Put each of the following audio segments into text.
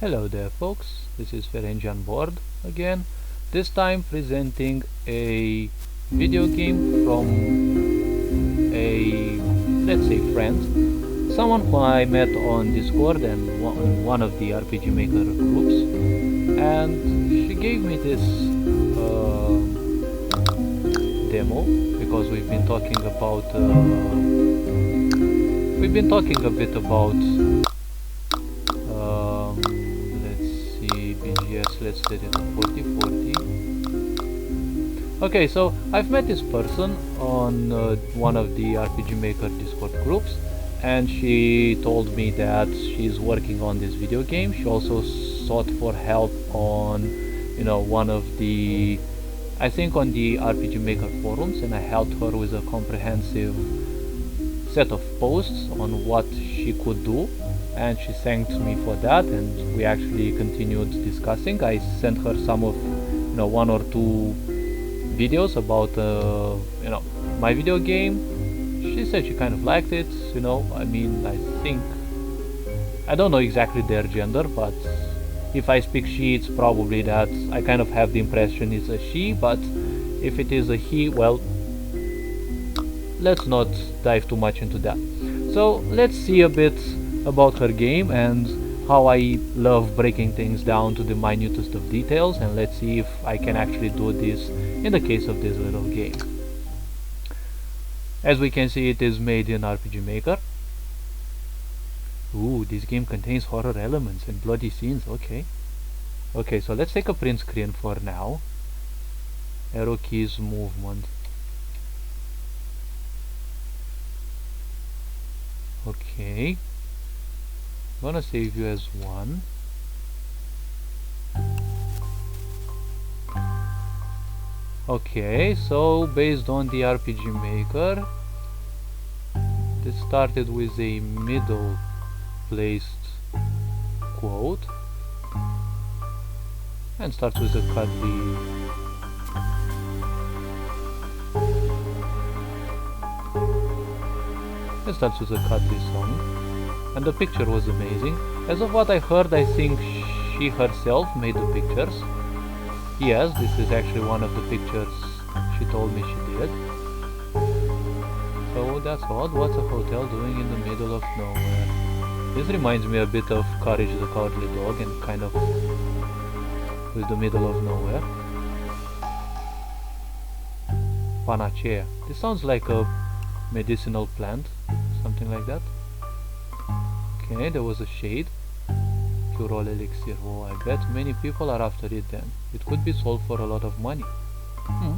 Hello there folks, this is Ferengi on board again, this time presenting a video game from a, let's say, friend, someone who I met on Discord and one of the RPG Maker groups, and she gave me this demo because we've been talking a bit about let's set it to 4040. Okay, so I've met this person on one of the RPG Maker Discord groups, and she told me that she's working on this video game. She also sought for help on, one of the, I think on the RPG Maker forums, and I helped her with a comprehensive set of posts on what she could do, and she thanked me for that, and we actually continued discussing. I sent her some of one or two videos about my video game. She said she kind of liked it. I mean, I don't know exactly their gender, but if I speak she, it's probably that I kind of have the impression it's a she, but if it is a he, well, let's not dive too much into that. So let's see a bit about her game and how I love breaking things down to the minutest of details, and let's see if I can actually do this in the case of this little game. As we can see, it is made in RPG Maker. Ooh, this game contains horror elements and bloody scenes. Okay, so let's take a print screen for now. Arrow keys movement. Okay, I'm gonna save you as 1. Okay, so based on the RPG Maker, this started with a middle placed quote and starts with a cuddly song, and the picture was amazing. As of what I heard, I think she herself made the pictures. Yes, this is actually one of the pictures she told me she did. So that's odd. What's a hotel doing in the middle of nowhere? This reminds me a bit of Courage the Cowardly Dog, and kind of with the middle of nowhere. Panacea. This sounds like a medicinal plant, something like that. Okay, there was a shade. Cure all elixir. Oh, I bet many people are after it then. It could be sold for a lot of money.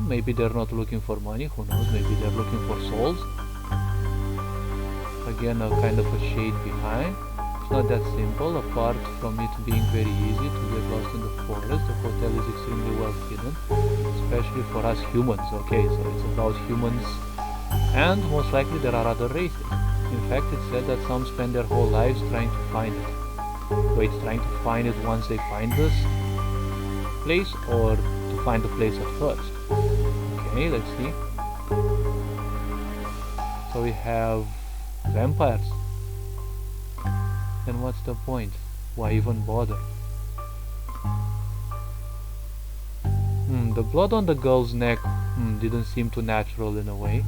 Maybe they're not looking for money, who knows, maybe they're looking for souls. Again, a kind of a shade behind. It's not that simple. Apart from it being very easy to get lost in the forest, the hotel is extremely well hidden, especially for us humans. Okay, so it's about humans, and most likely there are other races. In fact, it said that some spend their whole lives trying to find it. Wait, trying to find it once they find this place, or to find the place at first? Okay, let's see. So we have vampires. Then what's the point? Why even bother? The blood on the girl's neck didn't seem too natural in a way.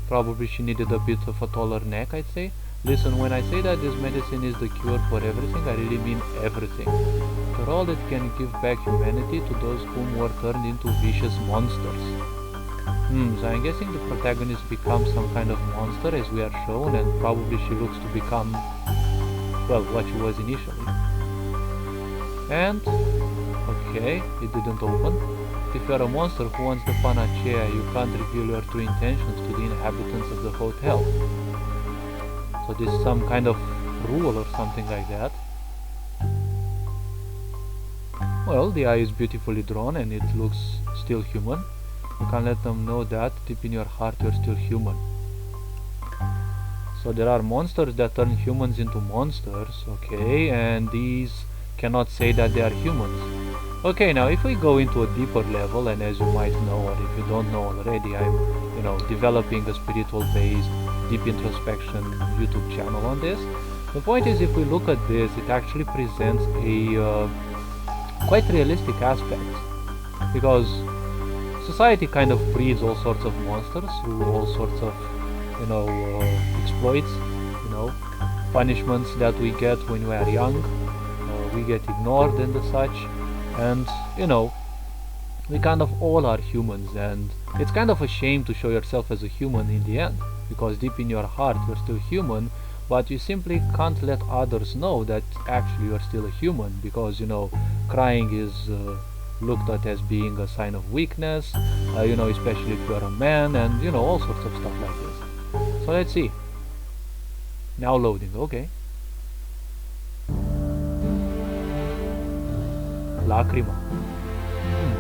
Probably she needed a bit of a taller neck, I'd say. Listen, when I say that this medicine is the cure for everything, I really mean everything. For all it can give back humanity to those whom were turned into vicious monsters. So I'm guessing the protagonist becomes some kind of monster as we are shown, and probably she looks to become, well, what she was initially. And, okay, it didn't open. If you are a monster who wants the Panacea, you can't reveal your true intentions to the inhabitants of the hotel. So this is some kind of rule or something like that. Well, the eye is beautifully drawn and it looks still human. You can let them know that deep in your heart you're still human. So there are monsters that turn humans into monsters, okay, and these cannot say that they are humans. Okay, now if we go into a deeper level, and as you might know, or if you don't know already, I'm developing a spiritual based deep introspection YouTube channel on this. The point is, if we look at this, it actually presents a quite realistic aspect, because society kind of breeds all sorts of monsters through all sorts of, exploits, punishments that we get when we are young. We get ignored and such, and we kind of all are humans, and it's kind of a shame to show yourself as a human in the end, because deep in your heart you're still human, but you simply can't let others know that actually you're still a human, because crying is looked at as being a sign of weakness, especially if you're a man, and all sorts of stuff like this. So let's see. Now loading. Okay. Lacrima.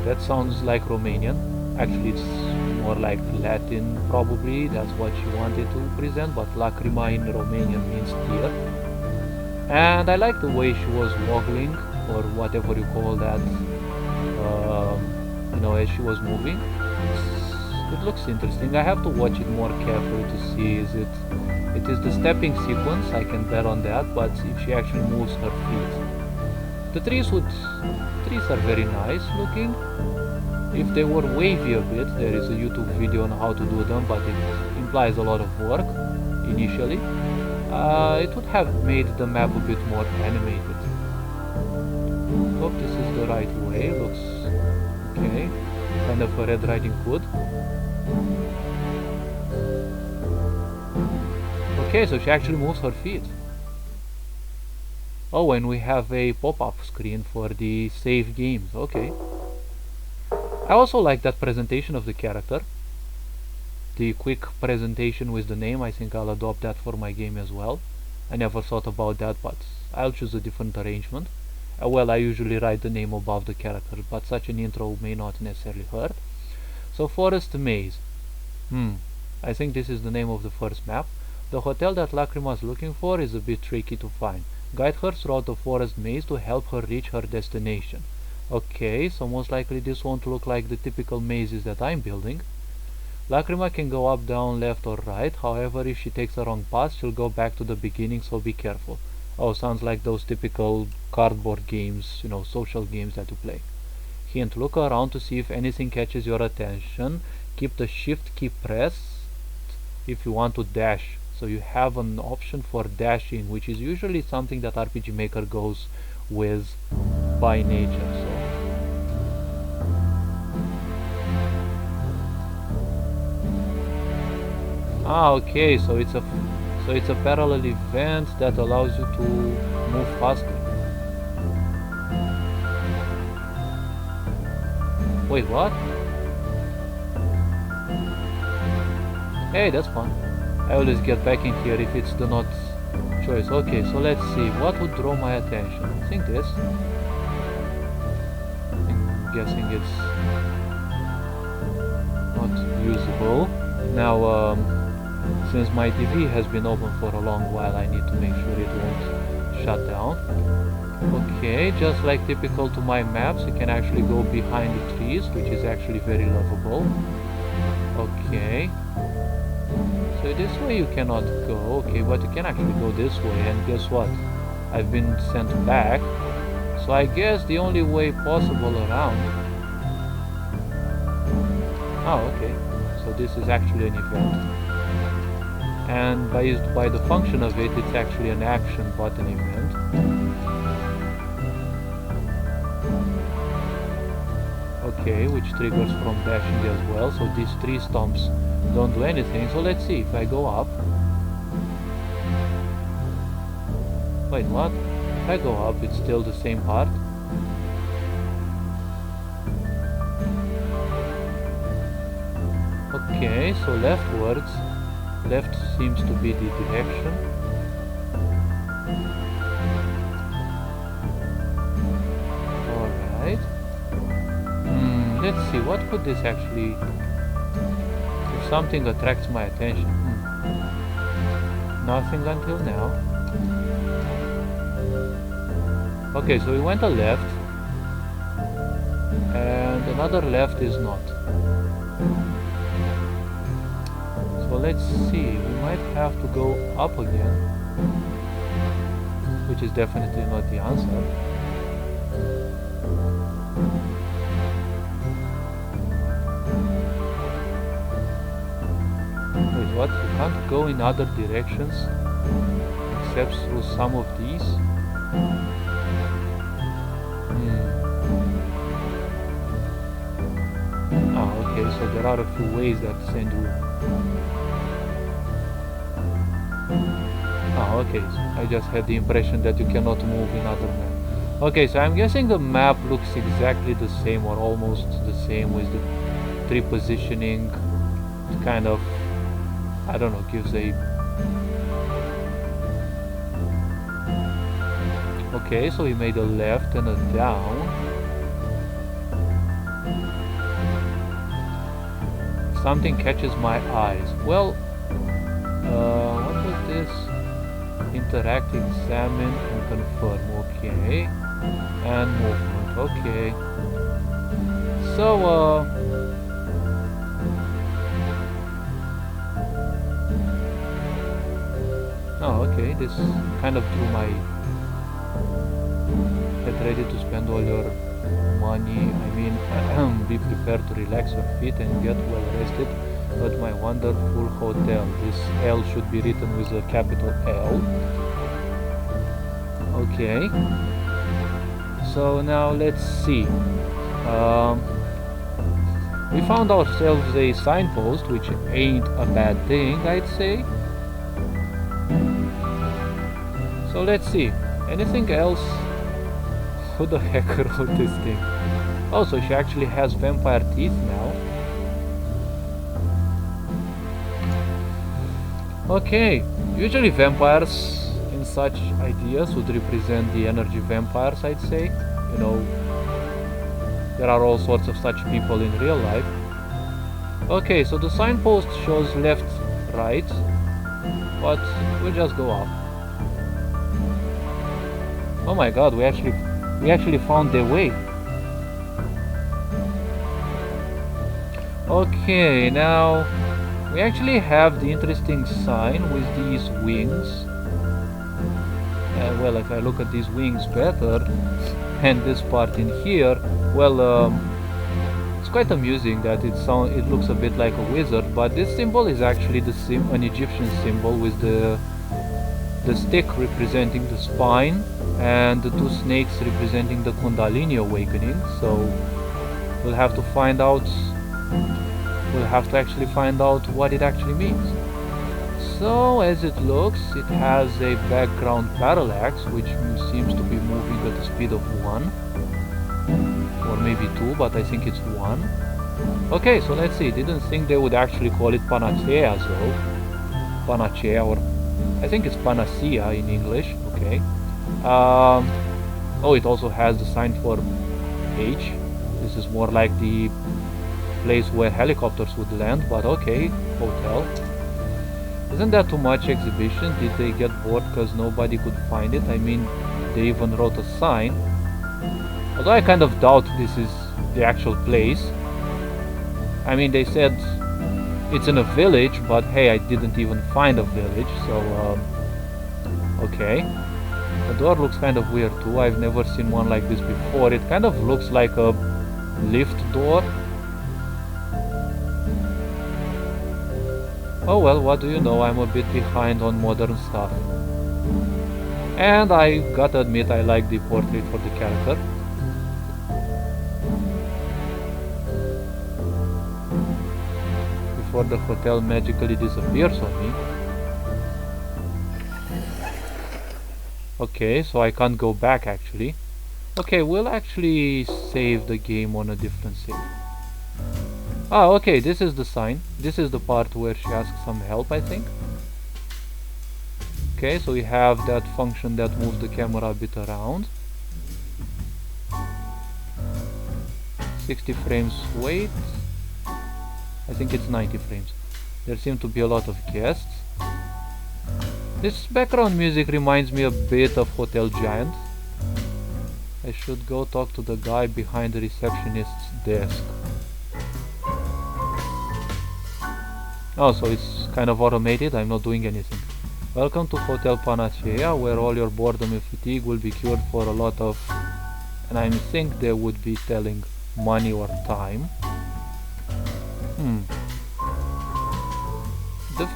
That sounds like Romanian. Actually, it's more like Latin, probably. That's what she wanted to present, but lacrima in Romanian means tear. And I like the way she was wobbling, or whatever you call that, as she was moving. It looks interesting. I have to watch it more carefully to see it is the stepping sequence, I can bet on that, but if she actually moves her feet. The trees are very nice looking. If they were wavy a bit, there is a YouTube video on how to do them, but it implies a lot of work initially. It would have made the map a bit more animated. Hope this is the right way. Looks okay. Kind of a Red Riding Hood. Okay, so she actually moves her feet. Oh, and we have a pop-up screen for the save games. Okay. I also like that presentation of the character. The quick presentation with the name. I think I'll adopt that for my game as well. I never thought about that, but I'll choose a different arrangement. Well, I usually write the name above the character, but such an intro may not necessarily hurt. So, Forest Maze. I think this is the name of the first map. The hotel that Lacrima is looking for is a bit tricky to find. Guide her throughout the forest maze to help her reach her destination. Okay, so most likely this won't look like the typical mazes that I'm building. Lacrima can go up, down, left or right. However, if she takes the wrong path, she'll go back to the beginning, so be careful. Oh, sounds like those typical cardboard games, social games that you play. Hint, look around to see if anything catches your attention. Keep the shift key pressed if you want to dash. So you have an option for dashing, which is usually something that RPG Maker goes with by nature. Okay, so it's a parallel event that allows you to move faster. Wait, what? Hey, that's fun. I always get back in here if it's the not choice. Okay, so let's see. What would draw my attention? I think this. I'm guessing it's not usable. Now, since my TV has been open for a long while, I need to make sure it won't shut down. Okay, just like typical to my maps, you can actually go behind the trees, which is actually very lovable. Okay. So this way you cannot go, okay, but you can actually go this way, and guess what? I've been sent back, so I guess the only way possible around... Oh, okay, so this is actually an event. And by the function of it, it's actually an action button event. Okay, which triggers from dashing as well, so these 3 stumps don't do anything. So let's see, if I go up... Wait, what? If I go up, it's still the same part. Okay, so leftwards. Left seems to be the direction. Alright. Let's see, what could this actually... If something attracts my attention. Nothing until now. Okay, so we went a left. And another left is not. So let's see, we might have to go up again. which is definitely not the answer. Wait, what? You can't go in other directions except through some of these? Ah, okay, so there are a few ways that send you. Ah, okay, so I just had the impression that you cannot move in other maps. Okay, so I'm guessing the map looks exactly the same or almost the same with the tree positioning. It kind of, I don't know, gives a... Okay, so we made a left and a down. Something catches my eyes. Well, what was this? Interact, examine, and confirm. Okay. And movement. Okay. So, oh, okay. This kind of drew my head ready to spend all your money. I mean, be prepared to relax your feet and get well rested at my wonderful hotel. This L should be written with a capital L. Okay. So now let's see. We found ourselves a signpost, which ain't a bad thing, I'd say. So let's see. Anything else? Who the heck wrote this thing? Oh, so she actually has vampire teeth now. Okay, usually vampires in such ideas would represent the energy vampires, I'd say. You know, there are all sorts of such people in real life. Okay, so the signpost shows left, right, but we'll just go up. Oh my god, we actually found the way. Okay, now we actually have the interesting sign with these wings. Well, if I look at these wings better, and this part in here, well, it's quite amusing that it looks a bit like a wizard, but this symbol is actually an Egyptian symbol with the stick representing the spine and the two snakes representing the Kundalini awakening. So we'll have to find out. We'll have to actually find out what it actually means. So as it looks, it has a background parallax which seems to be moving at the speed of 1 or maybe 2, but I think it's 1. Okay, so let's see. Didn't think they would actually call it Panacea though. Panacea, or I think it's Panacea in English. Okay. Oh, it also has the sign for H. This is more like the place where helicopters would land, but okay, hotel. Isn't that too much exhibition? Did they get bored because nobody could find it? I mean, they even wrote a sign. Although I kind of doubt this is the actual place. I mean, they said it's in a village, but hey, I didn't even find a village, so okay. The door looks kind of weird too. I've never seen one like this before. It kind of looks like a lift door. Oh well, what do you know, I'm a bit behind on modern stuff. And I gotta admit, I like the portrait for the character. Before the hotel magically disappears on me. Okay, so I can't go back actually. Okay, we'll actually save the game on a different save. Ah, okay, this is the sign. This is the part where she asks some help, I think. Okay, so we have that function that moves the camera a bit around. 60 frames wait. I think it's 90 frames. There seem to be a lot of guests. This background music reminds me a bit of Hotel Giant. I should go talk to the guy behind the receptionist's desk. Oh, so it's kind of automated, I'm not doing anything. Welcome to Hotel Panacea, where all your boredom and fatigue will be cured for a lot of... And I think they would be telling money or time. The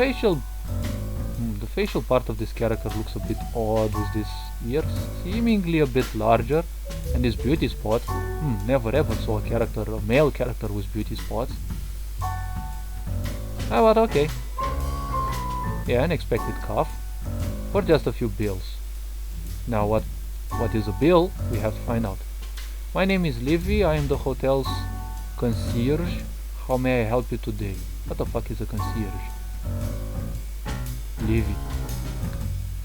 facial part of this character looks a bit odd, with this ear seemingly a bit larger, and this beauty spot. Never ever saw a male character with beauty spots. Ah, but okay. Yeah, unexpected cough. For just a few bills. Now what is a bill? We have to find out. My name is Livy, I am the hotel's concierge. How may I help you today? What the fuck is a concierge? Livy.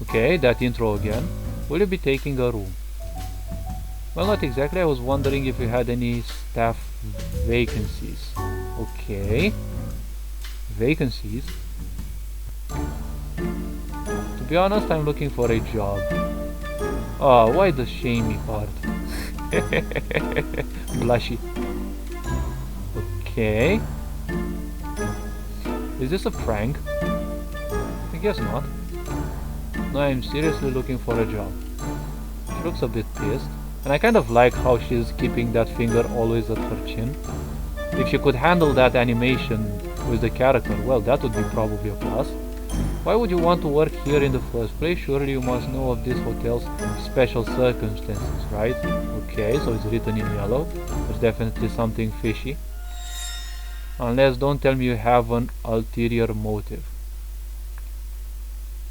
Okay, that intro again. Will you be taking a room? Well, not exactly. I was wondering if you had any staff vacancies. Okay. Vacancies? To be honest, I'm looking for a job. Oh, why the shamey part? Blushy. Okay. Is this a prank? I guess not. No, I'm seriously looking for a job. She looks a bit pissed. And I kind of like how she's keeping that finger always at her chin. If she could handle that animation with the character, well, that would be probably a plus. Why would you want to work here in the first place? Surely you must know of this hotel's special circumstances, right? Okay, so it's written in yellow. There's definitely something fishy. Unless, don't tell me you have an ulterior motive.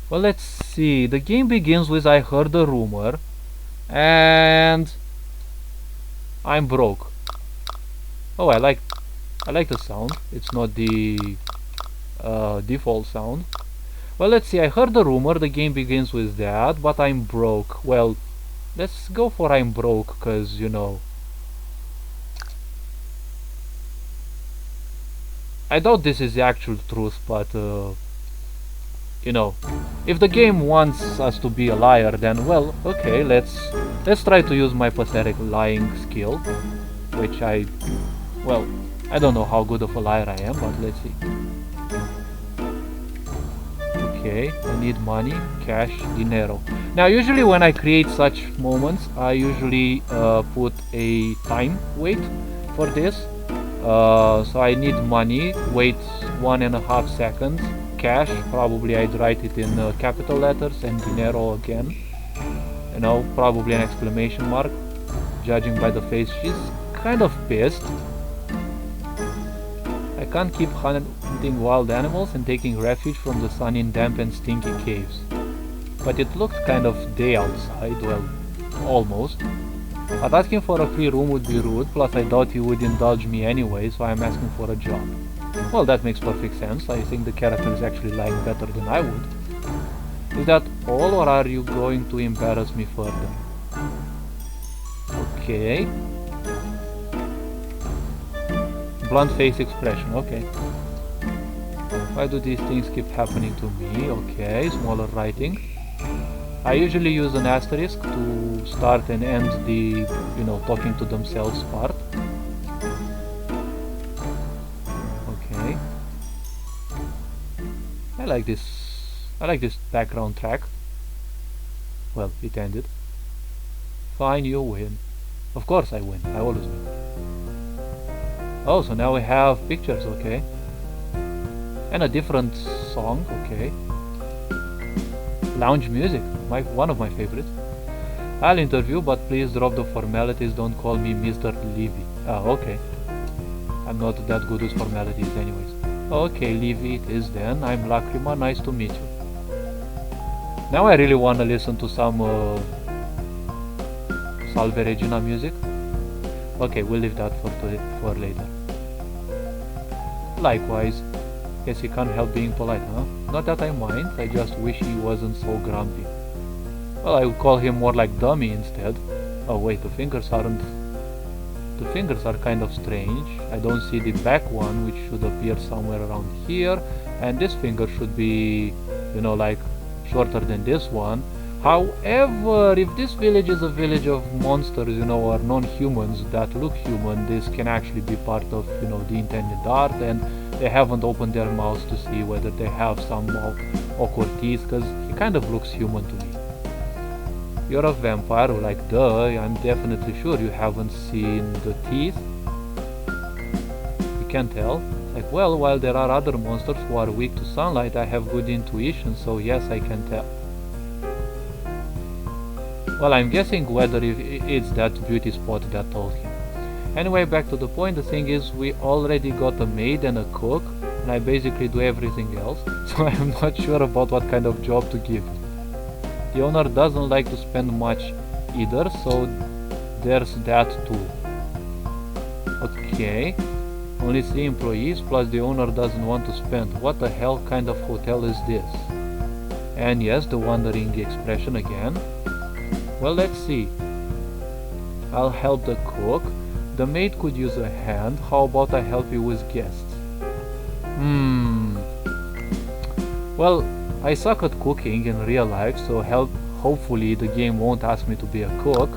Well, let's see. The game begins with I heard a rumor and I'm broke. Oh, I like the sound. It's not the default sound. Well, let's see. I heard the rumor. The game begins with that, but I'm broke. Well, let's go for I'm broke, cause you know. I doubt this is the actual truth, but you know, if the game wants us to be a liar, then well, okay, let's try to use my pathetic lying skill, which I don't know how good of a liar I am, but let's see. Okay, I need money, cash, dinero. Now, usually when I create such moments, I usually put a time wait for this. So I need money, wait 1.5 seconds. Cash, probably I'd write it in capital letters, and dinero again. You know, probably an exclamation mark. Judging by the face, she's kind of pissed. I can't keep hunting wild animals and taking refuge from the sun in damp and stinky caves. But it looked kind of day outside, well, almost. But asking for a free room would be rude, plus I doubt he would indulge me anyway, so I'm asking for a job. Well, that makes perfect sense. I think the character is actually lying better than I would. Is that all, or are you going to embarrass me further? Okay. Blunt face expression, okay. Why do these things keep happening to me? Okay, smaller writing. I usually use an asterisk to start and end the, you know, talking to themselves part. Okay. I like this background track. Well, it ended. Fine, you win. Of course I win. I always win. Oh, so now we have pictures, okay. And a different song, okay. Lounge music, one of my favorites. I'll interview, but please drop the formalities, don't call me Mr. Levy. Ah, okay. I'm not that good with formalities anyways. Okay, Levy it is then. I'm Lacrima, nice to meet you. Now I really want to listen to some Salve Regina music. Okay, we'll leave that for later. Likewise. Guess he can't help being polite, huh? Not that I mind, I just wish he wasn't so grumpy. Well, I would call him more like dummy instead. Oh wait, the fingers aren't... The fingers are kind of strange. I don't see the back one, which should appear somewhere around here. And this finger should be, you know, like shorter than this one. However, if this village is a village of monsters, you know, or non-humans that look human, this can actually be part of, you know, the intended art, and they haven't opened their mouths to see whether they have some awkward teeth, because he kind of looks human to me. You're a vampire, like duh, I'm definitely sure you haven't seen the teeth. You can tell. Like, well, while there are other monsters who are weak to sunlight, I have good intuition, so yes, I can tell. Well, I'm guessing whether it's that beauty spot that told him. Anyway, back to the point, the thing is, we already got a maid and a cook, and I basically do everything else, so I'm not sure about what kind of job to give him. The owner doesn't like to spend much either, so there's that too. Okay, only 3 employees, plus the owner doesn't want to spend. What the hell kind of hotel is this? And yes, the wondering expression again. Well, let's see. I'll help the cook. The maid could use a hand. How about I help you with guests? Well, I suck at cooking in real life, so hopefully the game won't ask me to be a cook.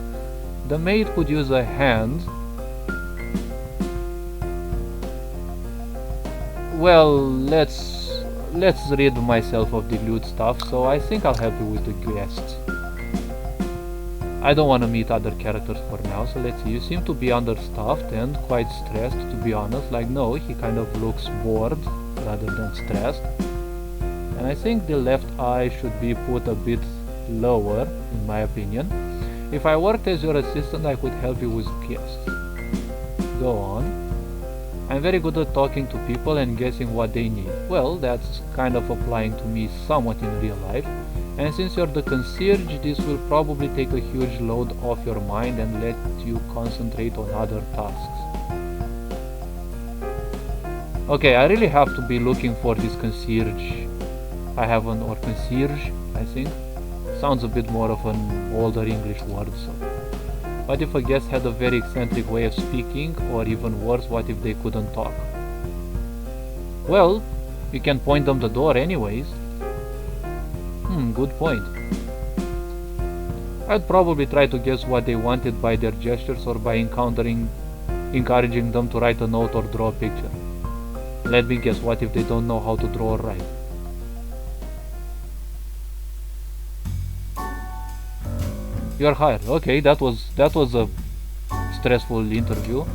The maid could use a hand. Well, let's rid myself of the lewd stuff, so I think I'll help you with the guests. I don't want to meet other characters for now, so let's see. You seem to be understaffed and quite stressed, to be honest. Like, no, he kind of looks bored rather than stressed. And I think the left eye should be put a bit lower, in my opinion. If I worked as your assistant, I could help you with guests. Go on. I'm very good at talking to people and guessing what they need. Well, that's kind of applying to me somewhat in real life. And since you're the concierge, this will probably take a huge load off your mind and let you concentrate on other tasks. Okay, I really have to be looking for this concierge. Or concierge, I think. Sounds a bit more of an older English word, so. What if a guest had a very eccentric way of speaking, or even worse, what if they couldn't talk? Well, you can point them the door anyways. Good point. I'd probably try to guess what they wanted by their gestures or by encouraging them to write a note or draw a picture. Let me guess, what if they don't know how to draw or write? You're hired. Okay, that was a stressful interview.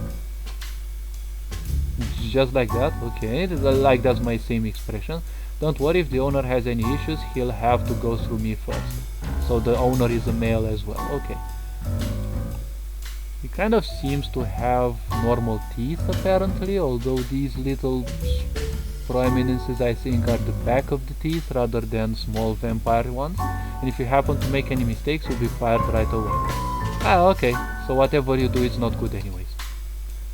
Just like that. Okay, like that's my same expression. Don't worry, if the owner has any issues, he'll have to go through me first. So the owner is a male as well. Okay. He kind of seems to have normal teeth apparently, although these little prominences I think are the back of the teeth rather than small vampire ones. And if you happen to make any mistakes, you'll be fired right away. Okay, so whatever you do is not good anyways.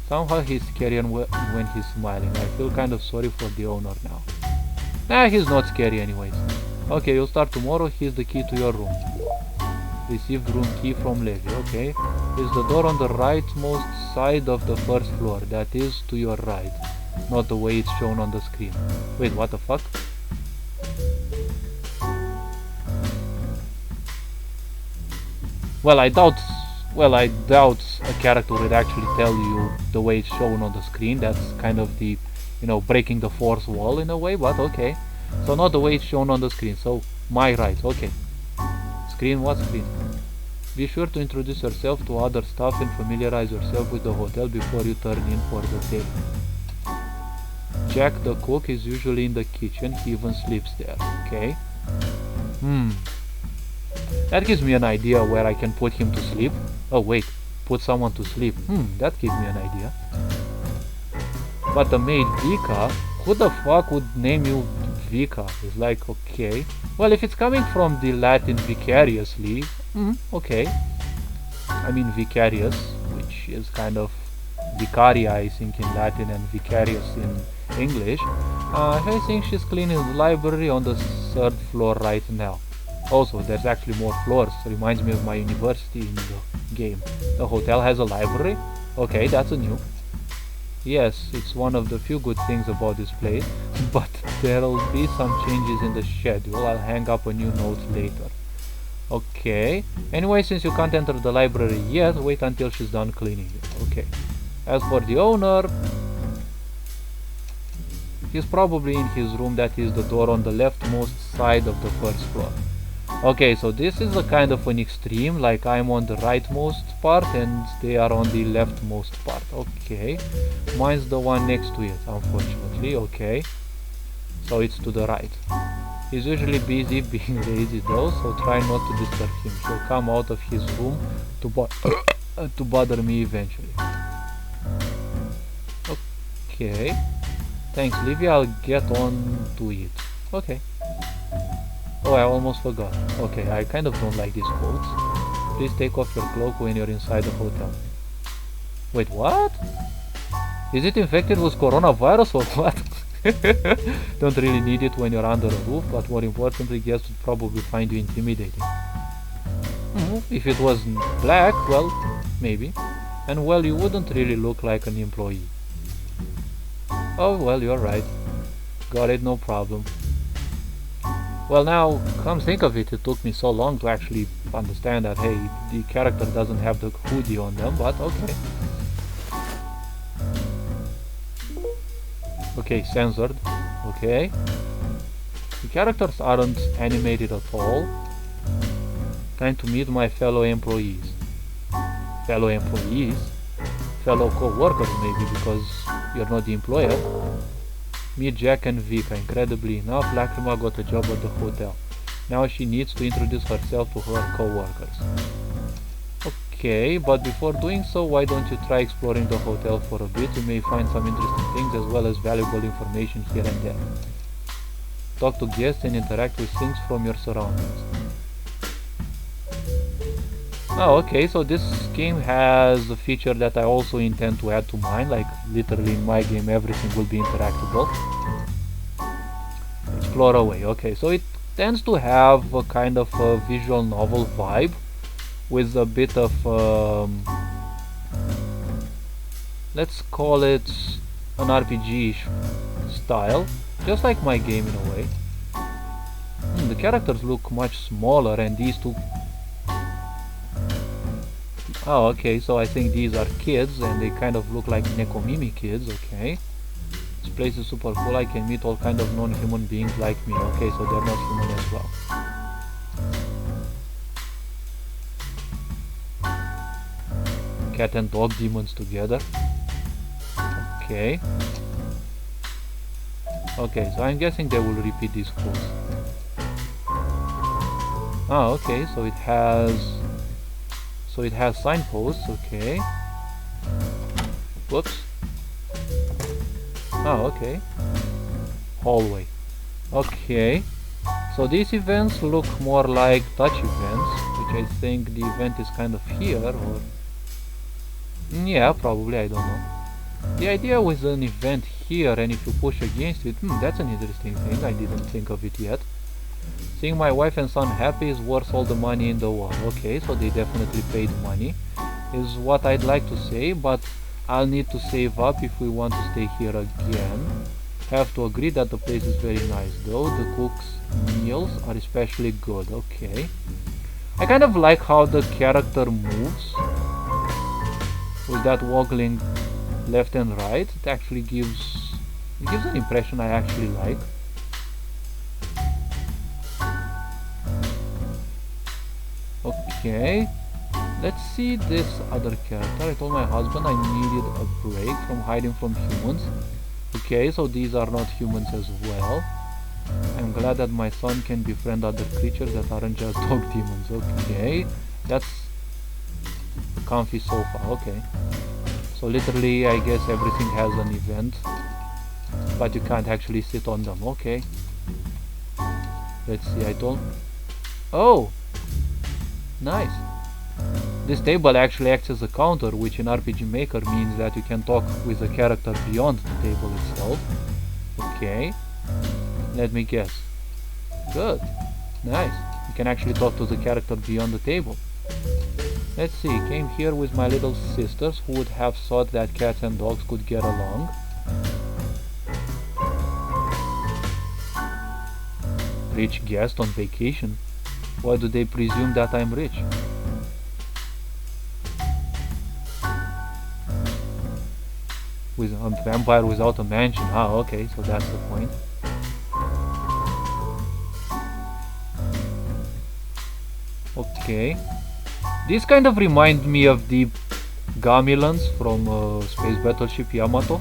Somehow he's scary when he's smiling. I feel kind of sorry for the owner now. He's not scary anyways. Okay, you'll start tomorrow. Here's the key to your room. Received room key from Levi. Okay. Is the door on the rightmost side of the first floor. That is to your right. Not the way it's shown on the screen. Wait, what the fuck? Well, I doubt a character would actually tell you the way it's shown on the screen. That's kind of the, breaking the fourth wall in a way, but okay. So not the way it's shown on the screen, so my right, okay. Screen, what screen? Be sure to introduce yourself to other staff and familiarize yourself with the hotel before you turn in for the day. Jack the cook is usually in the kitchen, he even sleeps there, okay. That gives me an idea where I can put him to sleep. Oh wait, put someone to sleep. That gives me an idea. But the maid Vika, who the fuck would name you Vika? It's like, okay. Well, if it's coming from the Latin vicariously, okay. I mean vicarious, which is kind of vicaria, I think, in Latin and vicarious in English. I think she's cleaning the library on the 3rd floor right now. Also, there's actually more floors. Reminds me of my university in the game. The hotel has a library? Okay, that's a new. Yes, it's one of the few good things about this place, but there'll be some changes in the schedule. I'll hang up a new note later. Okay. Anyway, since you can't enter the library yet, wait until she's done cleaning it. Okay. As for the owner, He's probably in his room, that is the door on the leftmost side of the first floor. Okay, so this is a kind of an extreme, like I'm on the rightmost part and they are on the leftmost part. Okay, mine's the one next to it, unfortunately. Okay, so it's to the right. He's usually busy being lazy though, so try not to disturb him. He'll come out of his room to bother me eventually. Okay, thanks Livy, I'll get on to it. Okay. Oh, I almost forgot. Okay, I kind of don't like these quotes. Please take off your cloak when you're inside the hotel. Wait, what? Is it infected with coronavirus or what? Don't really need it when you're under a roof, but more importantly, guests would probably find you intimidating. If it was black, well, maybe. And well, you wouldn't really look like an employee. Oh, well, you're right. Got it, no problem. Well, now, come think of it, it took me so long to actually understand that, hey, the character doesn't have the hoodie on them, but okay. Okay, censored. Okay. The characters aren't animated at all. Time to meet my fellow employees. Fellow employees? Fellow co-workers maybe, because you're not the employer. Meet Jack and Vika. Incredibly enough, Lacrima got a job at the hotel. Now she needs to introduce herself to her co-workers. Okay, but before doing so, why don't you try exploring the hotel for a bit? You may find some interesting things as well as valuable information here and there. Talk to guests and interact with things from your surroundings. Oh, okay, so this game has a feature that I also intend to add to mine, like literally in my game everything will be interactable. Explore away. Okay, so it tends to have a kind of a visual novel vibe with a bit of let's call it an RPG-ish style, just like my game in a way. The characters look much smaller, and these two... Oh, okay, so I think these are kids and they kind of look like Nekomimi kids. Okay, this place is super cool. I can meet all kind of non-human beings like me. Okay, so they're not human as well. Cat and dog demons together. Okay. Okay, so I'm guessing they will repeat these quotes. Oh, okay, so it has signposts. Okay. Whoops. Oh, okay. Hallway. Okay. So these events look more like touch events, which I think the event is kind of here, or... Yeah, probably, I don't know. The idea with an event here, and if you push against it, that's an interesting thing, I didn't think of it yet. Seeing my wife and son happy is worth all the money in the world. Okay, so they definitely paid money, is what I'd like to say, but I'll need to save up if we want to stay here again. Have to agree that the place is very nice though. The cook's meals are especially good. Okay. I kind of like how the character moves with that woggling left and right. It actually gives an impression I actually like. Okay, let's see this other character. I told my husband I needed a break from hiding from humans. Okay, so these are not humans as well. I'm glad that my son can befriend other creatures that aren't just dog demons. Okay, that's a comfy sofa. Okay, so literally I guess everything has an event, but you can't actually sit on them. Okay, let's see. Oh, nice. This table actually acts as a counter, which in RPG Maker means that you can talk with a character beyond the table itself. Okay, let me guess. Good, nice. You can actually talk to the character beyond the table. Let's see, came here with my little sisters. Who would have thought that cats and dogs could get along? Rich guest on vacation. Why do they presume that I'm rich? With a vampire without a mansion. Ah, okay, so that's the point. Okay. This kind of reminds me of the Gamilans from Space Battleship Yamato.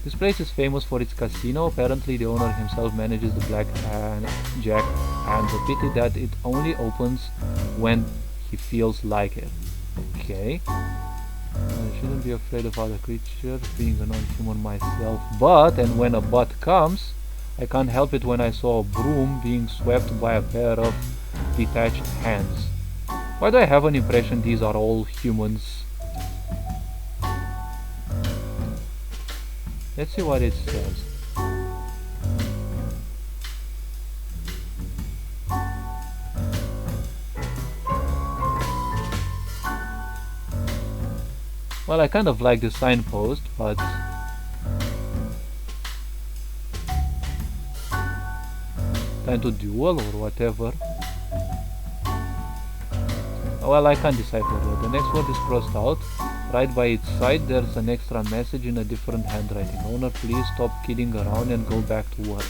This place is famous for its casino. Apparently the owner himself manages the blackjack, and the pity that it only opens when he feels like it. Okay. I shouldn't be afraid of other creatures, being a non-human myself, but, and when a but comes, I can't help it when I saw a broom being swept by a pair of detached hands. Why do I have an impression these are all humans? Let's see what it says. Well, I kind of like the signpost, but time to duel or whatever. Well, I can't decipher it. The next word is crossed out. Right by its side there's an extra message in a different handwriting. Owner, please stop kidding around and go back to work.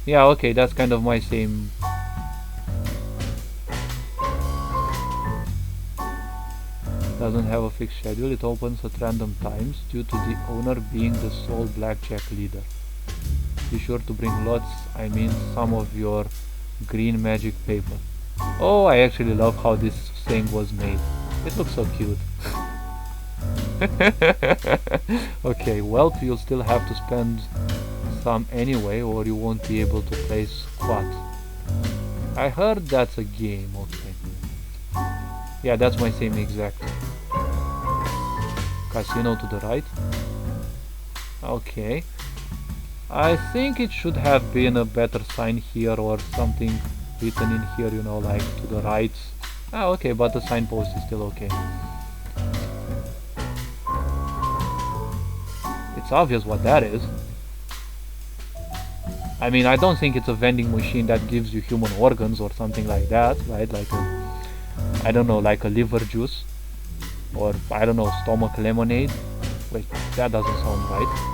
Yeah, okay, that's kind of my same. Doesn't have a fixed schedule. It opens at random times due to the owner being the sole blackjack leader. Be sure to bring lots, I mean some of your green magic paper. Oh, I actually love how this thing was made. It looks so cute. Okay, well, you'll still have to spend some anyway, or you won't be able to play squat. I heard that's a game, okay. Yeah, that's my same exact. Casino to the right. Okay. I think it should have been a better sign here or something written in here, you know, like to the right. Ah, okay, but the signpost is still okay. It's obvious what that is. I mean, I don't think it's a vending machine that gives you human organs or something like that, right? Like a, I don't know, like a liver juice, or I don't know, stomach lemonade. Wait, that doesn't sound right.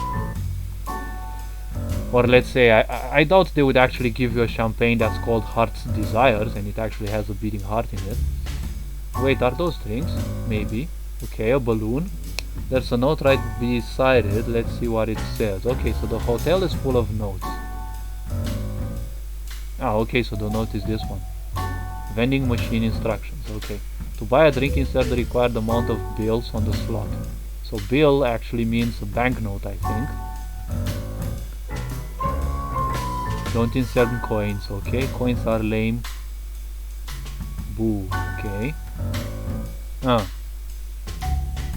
Or let's say, I doubt they would actually give you a champagne that's called Heart's Desires and it actually has a beating heart in it. Wait, are those drinks? Maybe. Okay, a balloon. There's a note right beside it. Let's see what it says. Okay, so the hotel is full of notes. Ah, okay, so the note is this one. Vending machine instructions. Okay. To buy a drink, insert the required amount of bills on the slot. So bill actually means a banknote, I think. Don't insert coins, okay? Coins are lame. Boo, okay.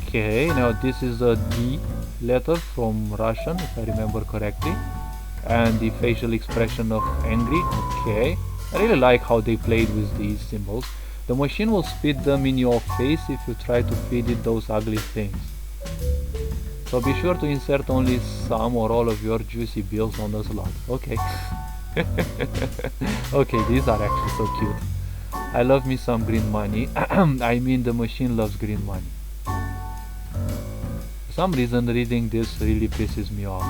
Okay, now this is a D letter from Russian, if I remember correctly. And the facial expression of angry, okay. I really like how they played with these symbols. The machine will spit them in your face if you try to feed it those ugly things. So be sure to insert only some or all of your juicy bills on the slot. Okay. Okay, these are actually so cute. I love me some green money. I mean, the machine loves green money. For some reason, reading this really pisses me off.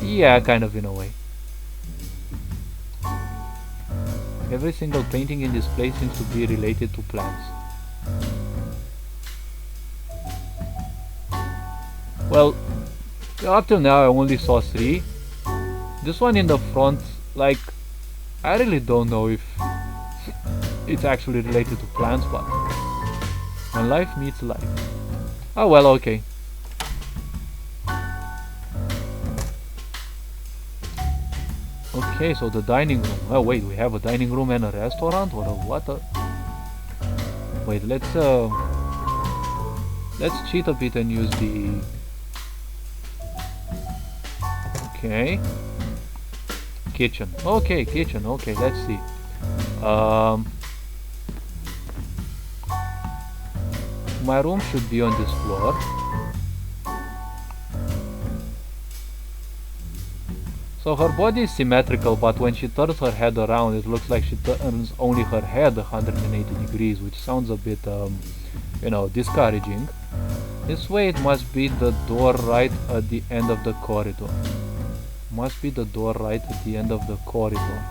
Yeah, kind of in a way. Every single painting in this place seems to be related to plants. Well, up till now I only saw 3. This one in the front, like, I really don't know if it's actually related to plants, but when life meets life. Oh well, okay. Okay, so the dining room. Oh wait, we have a dining room and a restaurant, or a what? Wait, let's cheat a bit and use the. Okay. Kitchen. Okay, kitchen. Okay, let's see. My room should be on this floor. So her body is symmetrical, but when she turns her head around, it looks like she turns only her head 180 degrees, which sounds a bit, discouraging. This way it must be the door right at the end of the corridor. Must be the door right at the end of the corridor.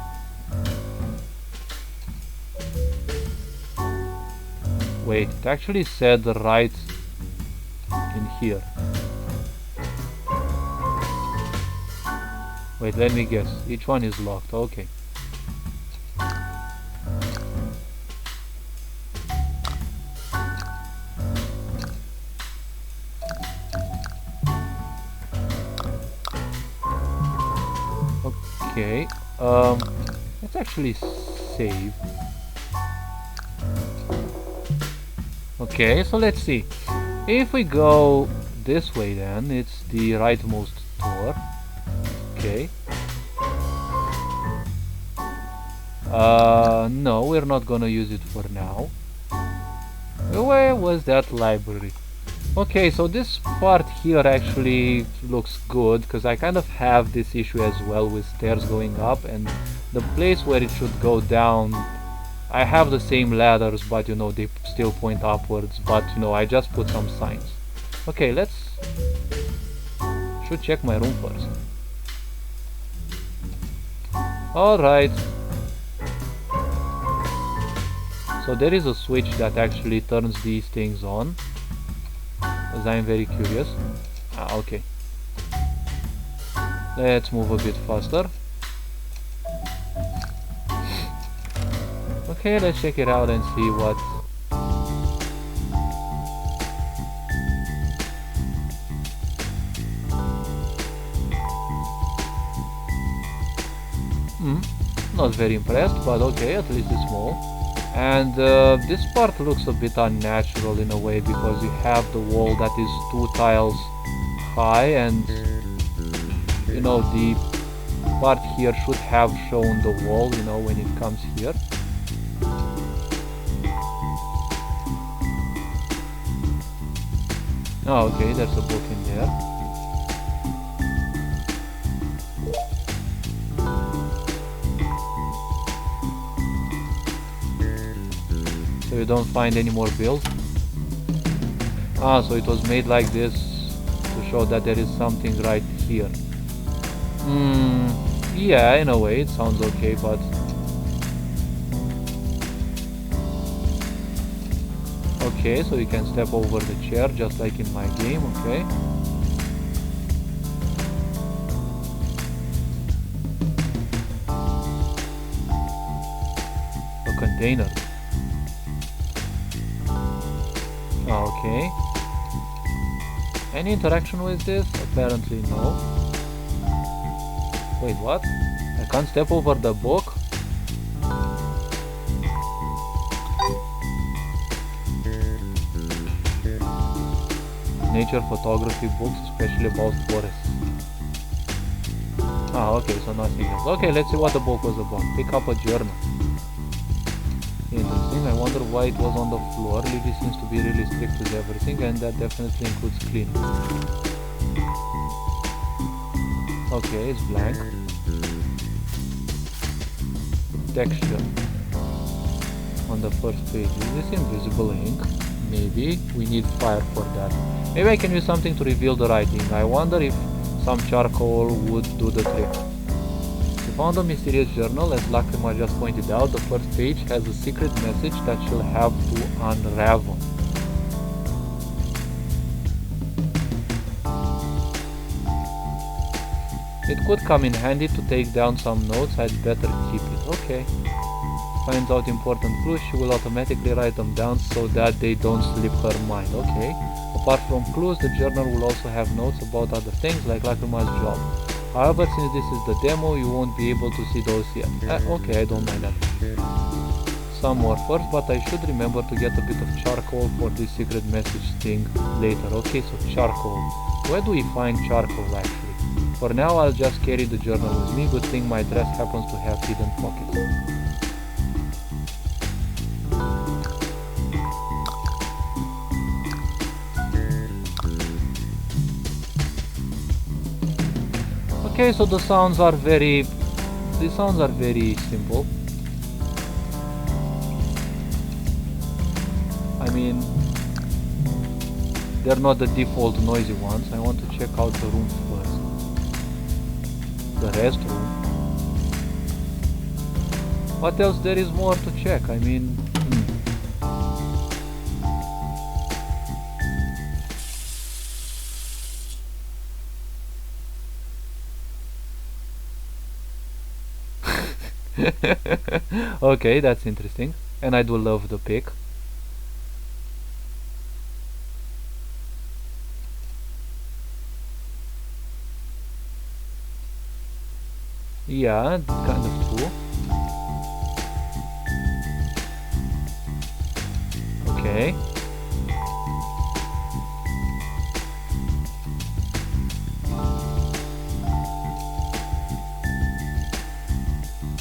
Wait, it actually said right in here. Wait, let me guess. Each one is locked. Okay. Okay. Let's actually save. Okay, so let's see. If we go this way, then it's the rightmost door. Okay. No, we're not gonna use it for now. Where was that library? Okay, so this part here actually looks good, because I kind of have this issue as well with stairs going up, and the place where it should go down, I have the same ladders, but they still point upwards, but I just put some signs. Okay, should check my room first. Alright. So there is a switch that actually turns these things on, as I'm very curious. Okay. Let's move a bit faster. Okay, let's check it out and see what... Not very impressed, but okay, at least it's small. And this part looks a bit unnatural in a way, because you have the wall that is 2 tiles high, and the part here should have shown the wall, when it comes here. Oh, okay, there's a book in there. So you don't find any more bills? So it was made like this to show that there is something right here. Yeah, in a way it sounds okay, but... Okay, so you can step over the chair just like in my game, okay. A container. Okay. Any interaction with this? Apparently no. Wait, what? I can't step over the book? Nature photography books, especially about forests. Okay, so nothing else. Okay, let's see what the book was about. Pick up a journal. Interesting. I wonder why it was on the floor. Lily seems to be really strict with everything, and that definitely includes cleaning. Okay, it's blank. Texture on the first page. Is this invisible ink? Maybe. We need fire for that. Maybe I can use something to reveal the writing. I wonder if some charcoal would do the trick. We found a mysterious journal. As Lacrima just pointed out, the first page has a secret message that she'll have to unravel. It could come in handy to take down some notes. I'd better keep it. Okay. Finds out important clues, she will automatically write them down so that they don't slip her mind. Okay. Apart from clues, the journal will also have notes about other things like Lacrima's job. However, since this is the demo, you won't be able to see those yet. Okay, I don't mind that. Some more first, but I should remember to get a bit of charcoal for this secret message thing later. Okay, so charcoal. Where do we find charcoal actually? For now, I'll just carry the journal with me. Good thing my dress happens to have hidden pockets. Okay, so the sounds are very simple. I mean, they're not the default noisy ones. I want to check out the rooms first. The restroom. What else there is more to check? I mean, okay, that's interesting. And I do love the pic. Yeah, kind of true. Okay.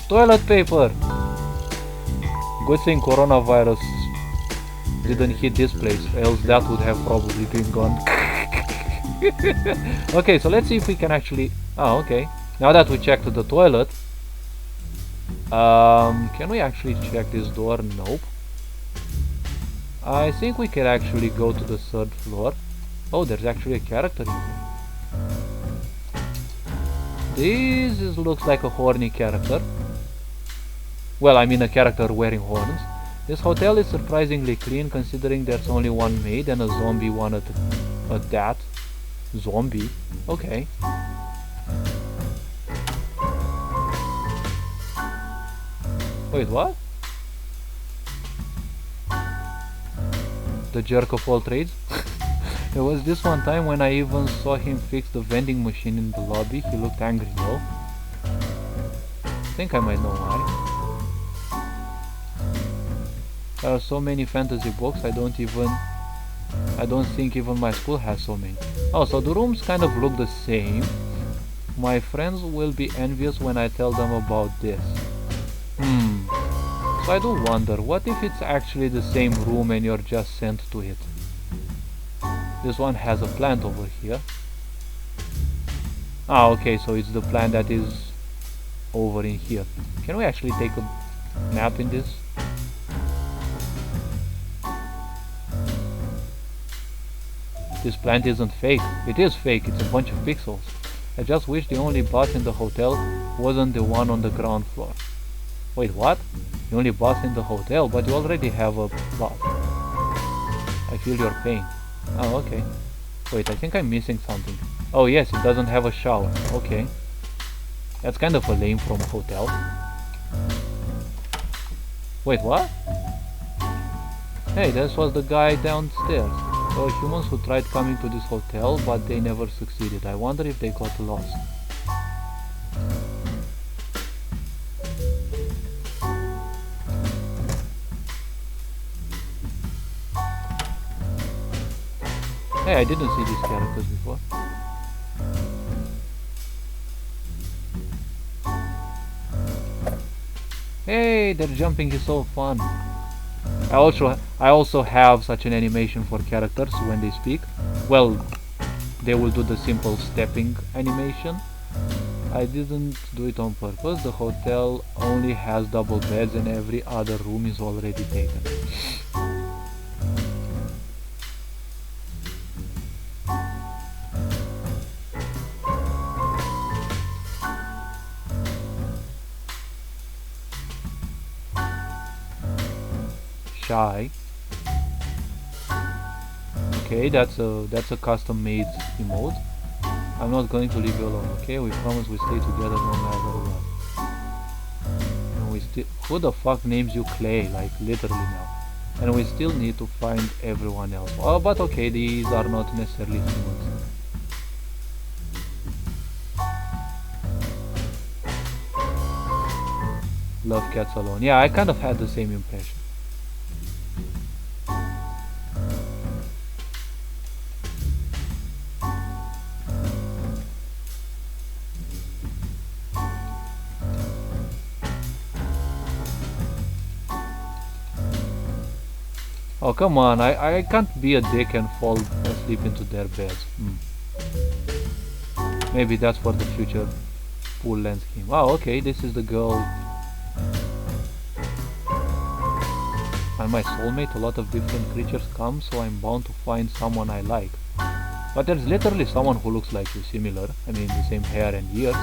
Toilet paper! Good thing coronavirus didn't hit this place, else that would have probably been gone. Okay, so let's see if we can actually... Oh, okay. Now that we checked the toilet, can we actually check this door? Nope. I think we can actually go to the 3rd floor. Oh, there's actually a character in here. This looks like a horny character. Well, I mean a character wearing horns. This hotel is surprisingly clean considering there's only one maid and a zombie one at that. Zombie? Okay. Wait, what? The jerk of all trades? There was this one time when I even saw him fix the vending machine in the lobby. He looked angry though. I think I might know why. There are so many fantasy books, I don't think even my school has so many. Oh, so the rooms kind of look the same. My friends will be envious when I tell them about this. So I do wonder, what if it's actually the same room and you're just sent to it? This one has a plant over here. Ah, okay, so it's the plant that is over in here. Can we actually take a nap in this? This plant isn't fake. It is fake, it's a bunch of pixels. I just wish the only boss in the hotel wasn't the one on the ground floor. Wait, what? The only boss in the hotel, but you already have a boss. I feel your pain. Oh, okay. Wait, I think I'm missing something. Oh yes, it doesn't have a shower. Okay. That's kind of a lame from a hotel. Wait, what? Hey, this was the guy downstairs. There were humans who tried coming to this hotel, but they never succeeded. I wonder if they got lost. Hey, I didn't see these characters before. Hey, their jumping is so fun. I also have such an animation for characters when they speak. Well, they will do the simple stepping animation. I didn't do it on purpose. The hotel only has double beds and every other room is already taken. Shy. Okay, that's a custom made emote. I'm not going to leave you alone, okay? We promise we stay together no matter what. And we still... Who the fuck names you Clay? Like, literally now. And we still need to find everyone else. Oh, but okay, these are not necessarily humans. Love cats alone. Yeah, I kind of had the same impression. Oh, come on, I can't be a dick and fall asleep into their beds. Maybe that's for the future pool lens scheme. Oh, okay, this is the girl. find my soulmate. A lot of different creatures come, so I'm bound to find someone I like. But there's literally someone who looks like you, similar. I mean, the same hair and ears.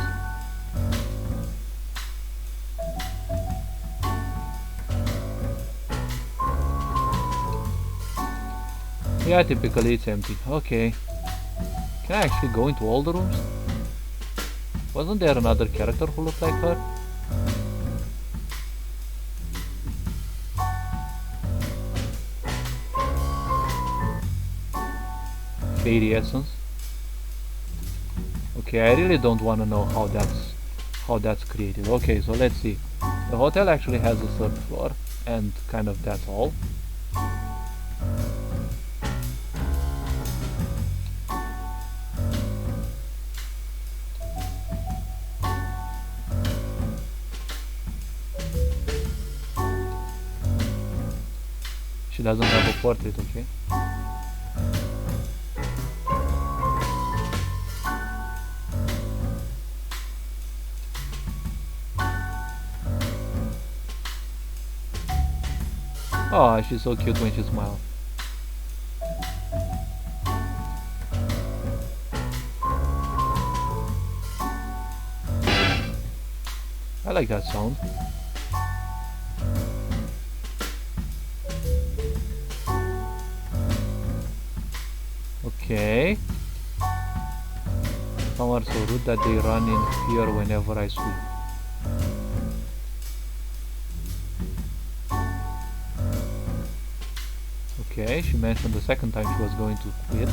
Yeah, typically it's empty. Okay. Can I actually go into all the rooms? Wasn't there another character who looked like her? Fairy essence. Okay, I really don't want to know how that's created. Okay, so let's see. The hotel actually has a third floor, and kind of that's all. She doesn't have a portrait, okay? Oh, she's so cute when she smiles. I like that sound. Okay. Some are so rude that they run in fear whenever I sweep. Okay, she mentioned the second time she was going to quit.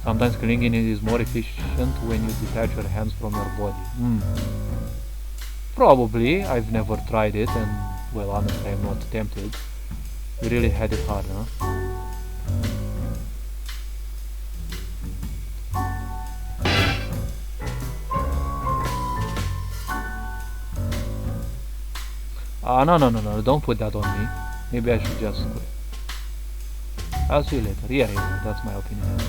Sometimes clinging is more efficient when you detach your hands from your body. Probably. I've never tried it, and well, honestly, I'm not tempted. You really had it hard, huh? No, don't put that on me. Maybe I should just quit. I'll see you later. Yeah, that's my opinion.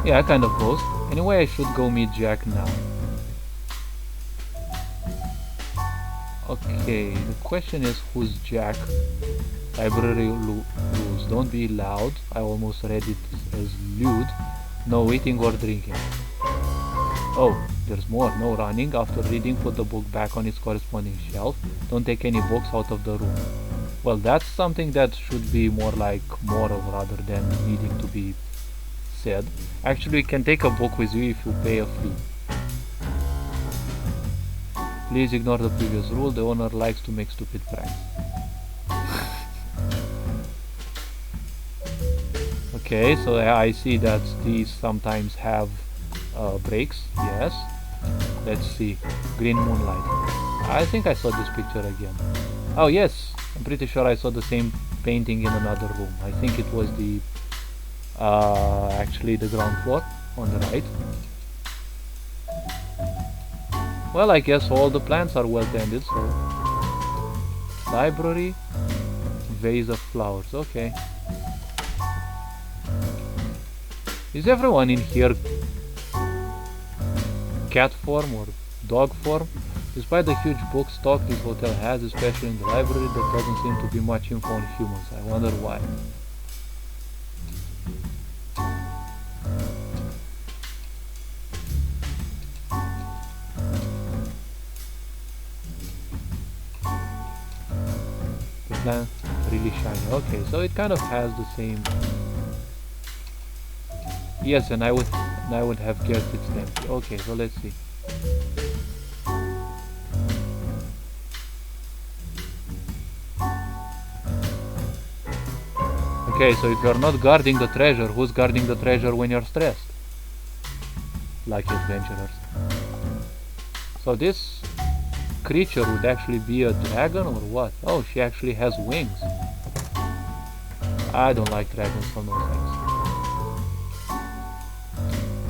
Yeah, kind of both. Anyway, I should go meet Jack now. Okay, the question is, who's Jack? Library rules. Don't be loud. I almost read it as lewd. No eating or drinking. Oh, there's more. No running. After reading, put the book back on its corresponding shelf. Don't take any books out of the room. Well, that's something that should be more like moral rather than needing to be said. Actually, you can take a book with you if you pay a fee. Please ignore the previous rule. The owner likes to make stupid pranks. Okay, so I see that these sometimes have breaks. Yes. Let's see. Green moonlight. I think I saw this picture again. Oh yes, I'm pretty sure I saw the same painting in another room. I think it was the actually the ground floor on the right. Well, I guess all the plants are well tended, so library, vase of flowers. Okay. Is everyone in here cat form or dog form? Despite the huge book stock this hotel has, especially in the library, there doesn't seem to be much info on humans. I wonder why. The plant really shiny. Okay, so it kind of has the same. Yes, and I would have guessed it's empty. Okay, so let's see. Okay, so if you're not guarding the treasure, who's guarding the treasure when you're stressed? Lucky adventurers. So this creature would actually be a dragon or what? Oh, she actually has wings. I don't like dragons, so no thanks.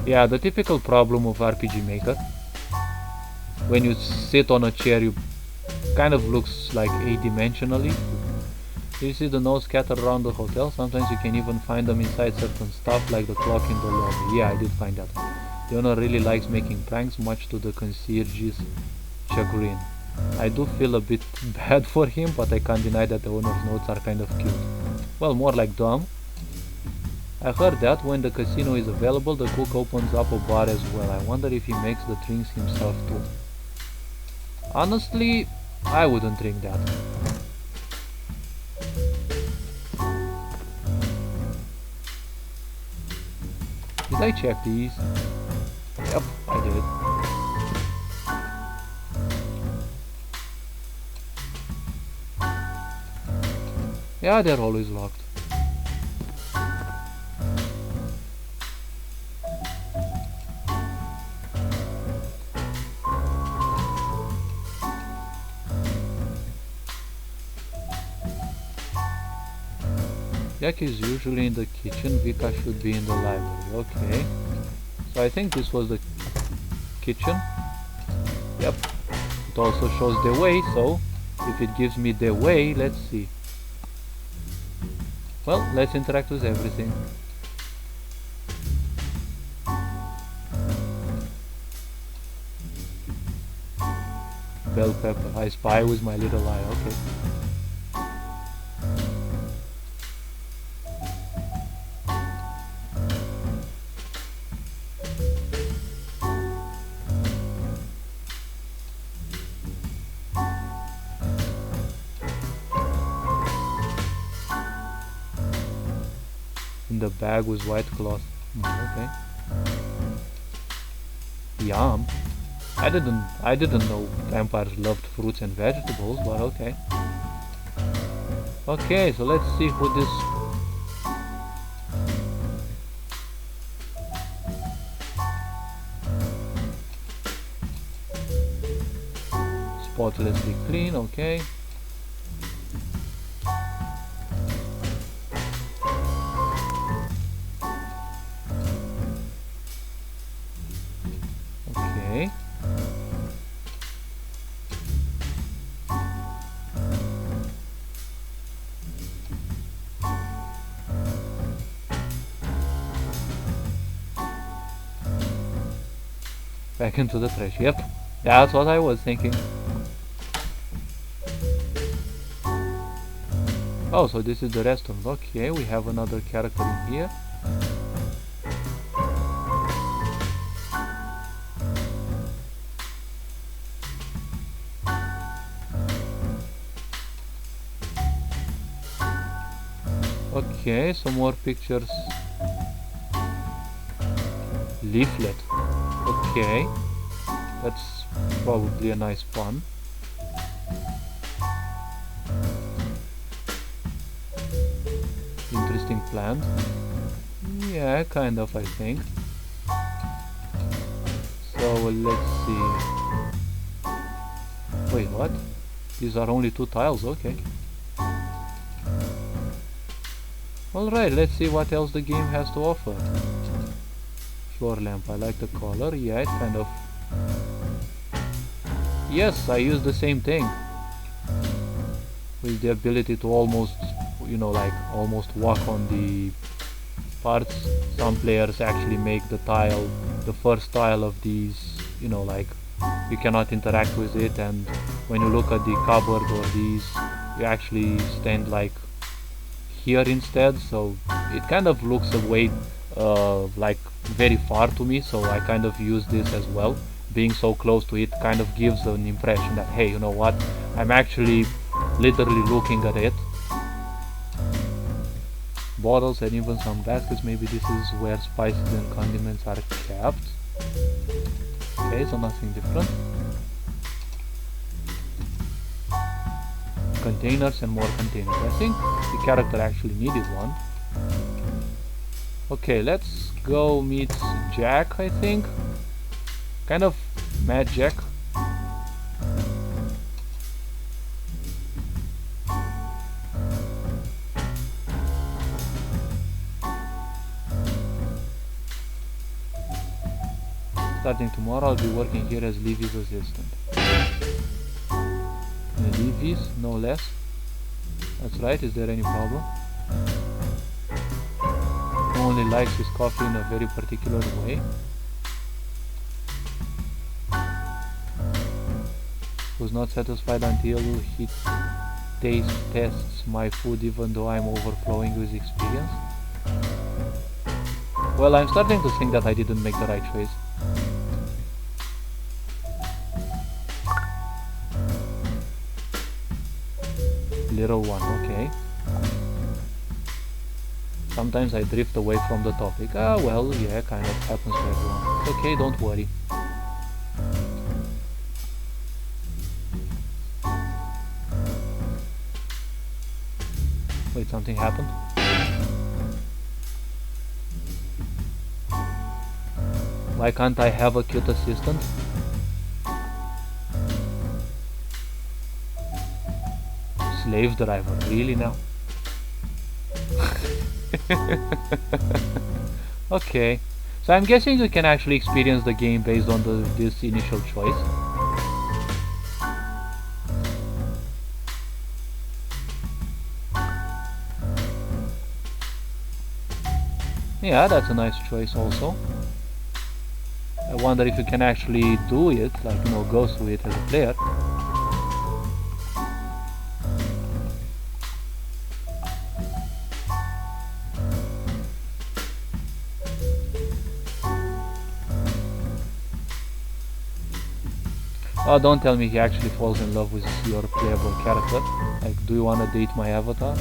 Yeah, the typical problem of RPG Maker. When you sit on a chair, you kind of looks like eight-dimensionally. You see the notes scattered around the hotel. Sometimes you can even find them inside certain stuff like the clock in the lobby. Yeah, I did find that one. The owner really likes making pranks, much to the concierge's chagrin. I do feel a bit bad for him, but I can't deny that the owner's notes are kind of cute. Well, more like dumb. I heard that when the casino is available, the cook opens up a bar as well. I wonder if he makes the drinks himself too. Honestly, I wouldn't drink that. Did I check these? Yep, I did. Yeah, they're always locked. Jack is usually in the kitchen, Vika should be in the library. Okay. So I think this was the kitchen. Yep. It also shows the way, so if it gives me the way, let's see. Well, let's interact with everything. Bell pepper. I spy with my little eye. Okay. In the bag with white cloth. Okay. Yum. I didn't know vampires loved fruits and vegetables, but okay. Okay, so let's see who this spotlessly clean, okay. Okay. Back into the trash. Yep, that's what I was thinking. Oh, so this is the restaurant. Okay, we have another character in here. Okay, some more pictures. Leaflet. Okay, that's probably a nice pun. Interesting plant. Yeah, kind of, I think. So let's see. Wait, what? These are only 2 tiles, okay. Alright, let's see what else the game has to offer. Floor lamp, I like the color. Yeah, it kind of... Yes, I use the same thing. With the ability to almost, you know, like almost walk on the parts. Some players actually make the tile, the first tile of these, you know, like you cannot interact with it, and when you look at the cupboard or these, you actually stand like here instead, so it kind of looks away like very far to me, so I kind of use this as well. Being so close to it kind of gives an impression that, hey, you know what, I'm actually literally looking at it. Bottles and even some baskets, maybe this is where spices and condiments are kept. Okay, so nothing different. Containers and more containers. I think the character actually needed one. Okay, let's go meet Jack, I think. Kind of Mad Jack. Starting tomorrow, I'll be working here as Levy's assistant. Levy's, no less. That's right, is there any problem? Only likes his coffee in a very particular way. who's not satisfied until he tests my food even though I'm overflowing with experience. Well, I'm starting to think that I didn't make the right choice. Little one, okay. Sometimes I drift away from the topic. Ah, well, yeah, kind of happens to everyone. It's okay, don't worry. Wait, something happened? Why can't I have a cute assistant? Slave driver, really now? Okay, so I'm guessing we can actually experience the game based on this initial choice. Yeah, that's a nice choice also. I wonder if you can actually do it, like, you know, go through it as a player. Oh, don't tell me he actually falls in love with your playable character. Like, do you wanna date my avatar?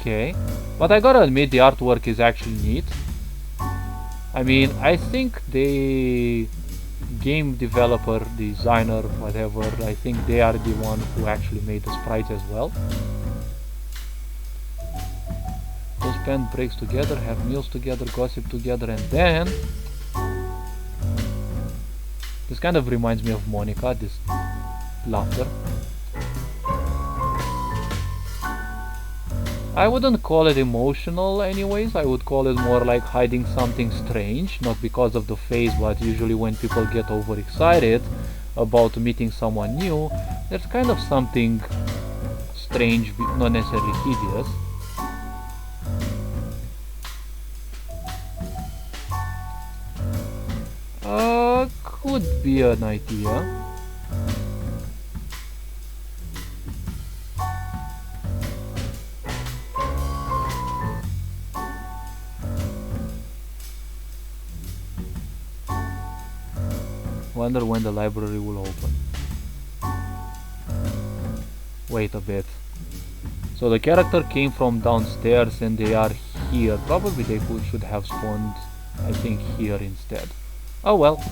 Okay, but I gotta admit the artwork is actually neat. I mean, I think the game developer, designer, whatever, I think they are the one who actually made the sprites as well. We'll spend breaks together, have meals together, gossip together, and then... This kind of reminds me of Monica, this laughter. I wouldn't call it emotional anyways, I would call it more like hiding something strange, not because of the face, but usually when people get overexcited about meeting someone new, there's kind of something strange, not necessarily hideous. Could be an idea. Wonder when the library will open. Wait a bit. So the character came from downstairs and they are here. Probably they should have spawned, I think, here instead. Oh well.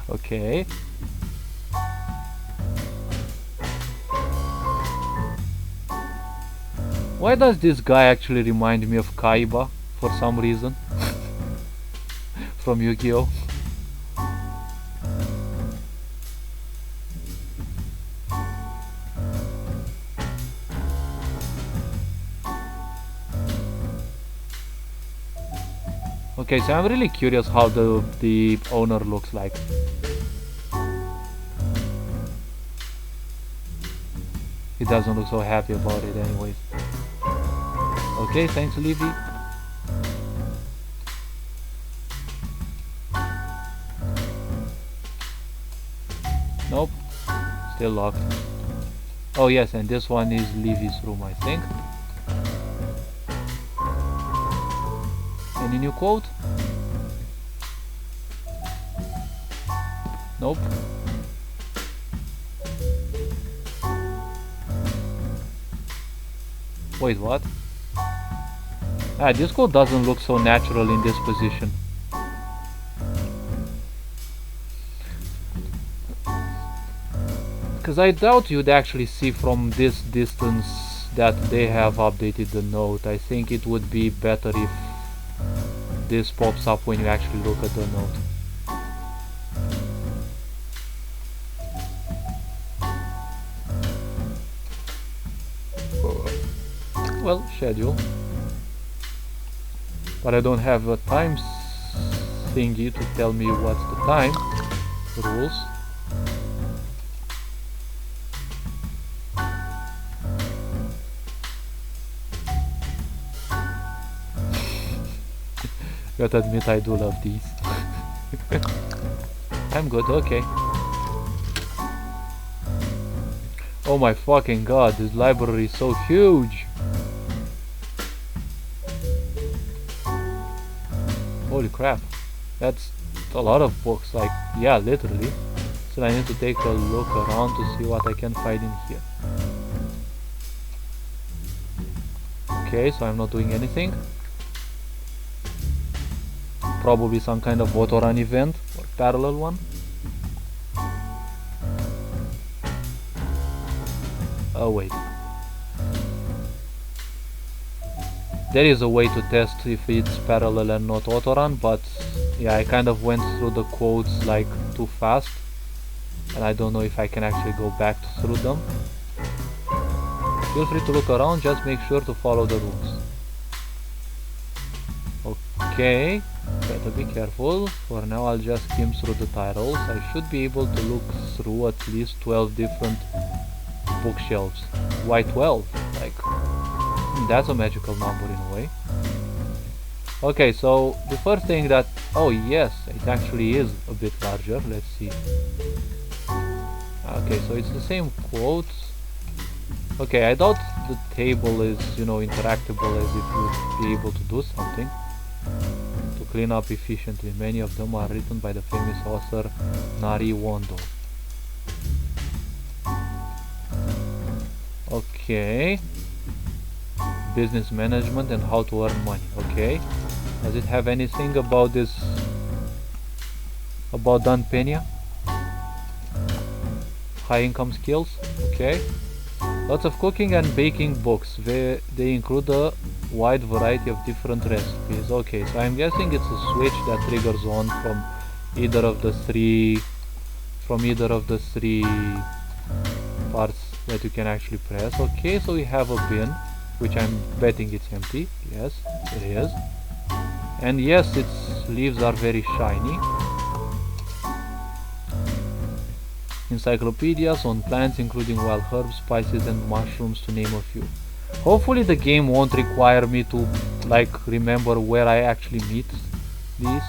Okay. Why does this guy actually remind me of Kaiba for some reason? From Yu-Gi-Oh! Okay, so I'm really curious how the owner looks like. He doesn't look so happy about it anyways. Okay, thanks Livy. Nope, still locked. Oh yes, and this one is Livy's room, I think. Any new quote? Nope. Wait, what? Ah, this quote doesn't look so natural in this position. Because I doubt you'd actually see from this distance that they have updated the note. I think it would be better if this pops up when you actually look at the note. Well, schedule. But I don't have a time thingy to tell me what's the time. Rules. Gotta admit I do love these. I'm good, okay. Oh my fucking god, this library is so huge! Holy crap, that's a lot of books, like, yeah, literally. So I need to take a look around to see what I can find in here. Okay, so I'm not doing anything. Probably some kind of auto-run event, or parallel one. Oh wait. There is a way to test if it's parallel and not auto-run, but yeah, I kind of went through the quotes like too fast, and I don't know if I can actually go back through them. Feel free to look around, just make sure to follow the rules. Okay, better be careful. For now I'll just skim through the titles. I should be able to look through at least 12 different bookshelves. Why 12? Like, that's a magical number in a way. Okay, so the first thing that... oh yes, it actually is a bit larger. Let's see. Okay, so it's the same quotes. Okay, I doubt the table is, you know, interactable as if you'd be able to do something. To clean up efficiently. Many of them are written by the famous author Nari Wondo. Okay. Business management and how to earn money. Okay. Does it have anything about this? About Dan Peña? High income skills? Okay. Lots of cooking and baking books. They include a wide variety of different recipes. Okay, so I'm guessing it's a switch that triggers on from either of the three parts that you can actually press. Okay, so we have a bin, which I'm betting it's empty. Yes, it is. And yes, its leaves are very shiny. Encyclopedias on plants including wild herbs, spices and mushrooms, to name a few. Hopefully the game won't require me to like remember where I actually meet these.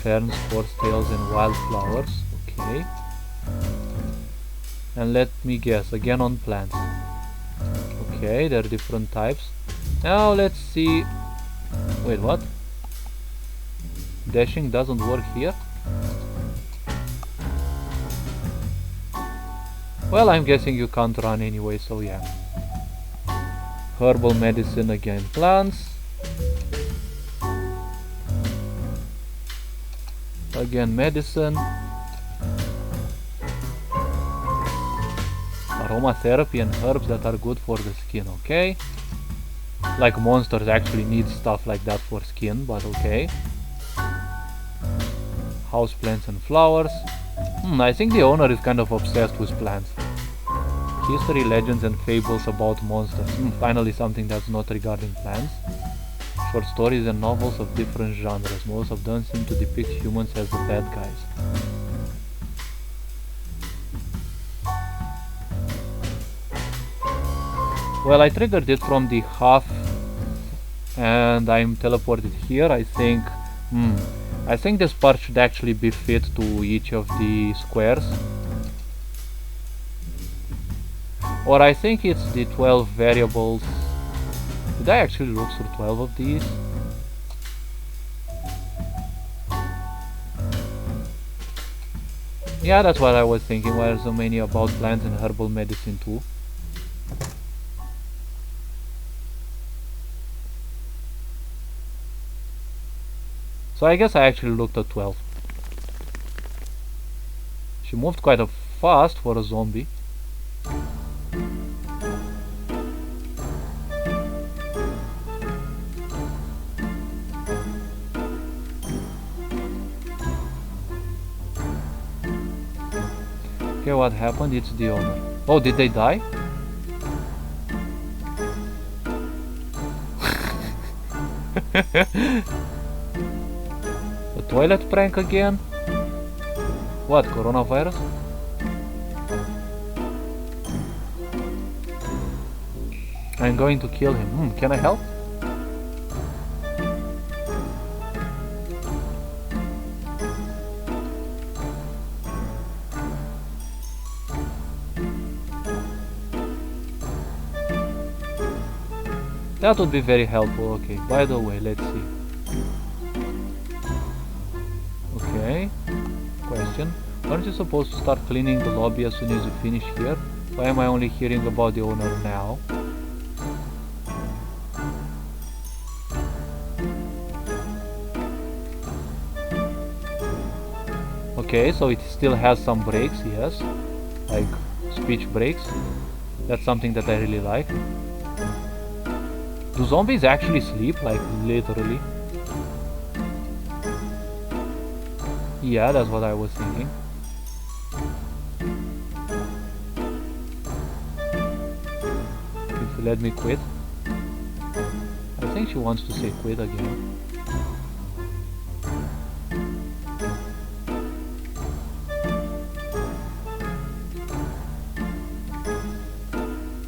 Ferns, horsetails and wildflowers. Okay. And let me guess, again on plants. Okay, there are different types. Now let's see. Wait, what? Dashing doesn't work here? Well, I'm guessing you can't run anyway, so yeah. Herbal medicine, again plants. Again medicine. Aromatherapy and herbs that are good for the skin, okay. Like monsters actually need stuff like that for skin, but okay. House plants and flowers. I think the owner is kind of obsessed with plants. History, legends and fables about monsters. Finally something that's not regarding plants. Short stories and novels of different genres. Most of them seem to depict humans as the bad guys. Well, I triggered it from the half and I'm teleported here. I think this part should actually be fit to each of the squares. Or I think it's the 12 variables. Did I actually look through 12 of these? Yeah, that's what I was thinking. Why are so many about plants and herbal medicine too? So I guess I actually looked at 12. She moved quite a fast for a zombie. Okay, what happened? It's the owner. Oh, did they die? A toilet prank again? What, coronavirus? I'm going to kill him. Can I help? That would be very helpful. Okay, by the way, let's see. Okay, question. Aren't you supposed to start cleaning the lobby as soon as you finish here? Why am I only hearing about the owner now? Okay, so it still has some breaks, yes. Like speech breaks. That's something that I really like. Do zombies actually sleep? Like, literally? Yeah, that's what I was thinking. If you let me quit. I think she wants to say quit again.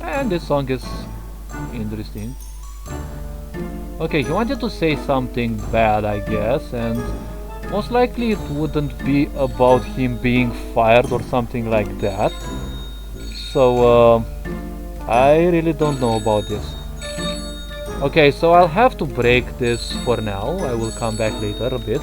And this song is interesting. Okay, he wanted to say something bad, I guess, and most likely it wouldn't be about him being fired or something like that. So, I really don't know about this. Okay, so I'll have to break this for now. I will come back later a bit.